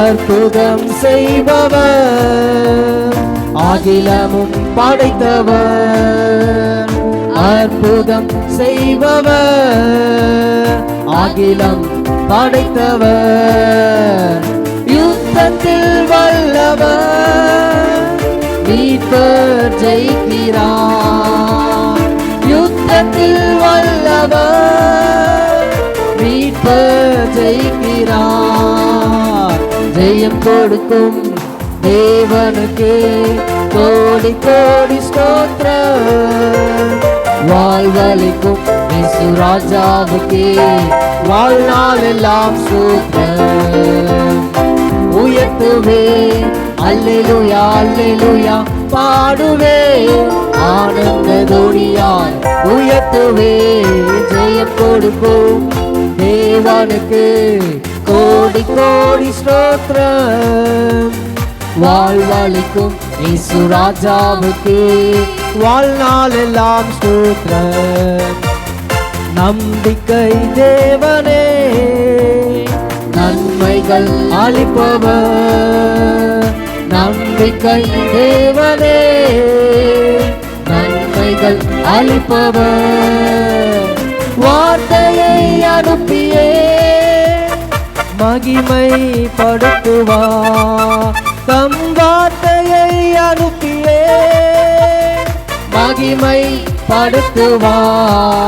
அற்புதம் செய்பவர், அகிலமும் படைத்தவர். அற்புதம் செய்பவர், அகிலம் படைத்தவர். யுத்தத்தில் வல்லவர், மீட்பர் ஜெயிக்கிறார். யுத்தத்தில் வல்லவர், மீட்பர் ஜெயிக்கிறார். ஜெயம் கொடுக்கும் தேவனுக்கு கோடி கோடி ஸ்தோத்திரம். வாழ்வளிக்கும் இயேசு ராஜாவுக்கு வாழ்நாள் எல்லாம் ஸ்தோத்திரம். உயர்த்துவே அல்லேலூயா அல்லேலூயா பாடுவே ஆனந்த துணியாய் உயர்த்துவே. ஜெயம் கொடுக்கும் தேவனுக்கு கோடி கோடி ஸ்தோத்திரம். வாழ்வளிக்கும் இயேசு ராஜாவுக்கு வாழ்நாள் எல்லாம் ஸ்தோத்திரம். நம்பிக்கை தேவனே, நன்மைகள் அளிப்பவர். நம்பிக்கை தேவனே, நன்மைகள் அளிப்பவர். வார்த்தையை அனுப்பியே மகிமை படுத்துவார். தம் வார்த்தையை அனுப்பியே மகிமை படுத்துவார்.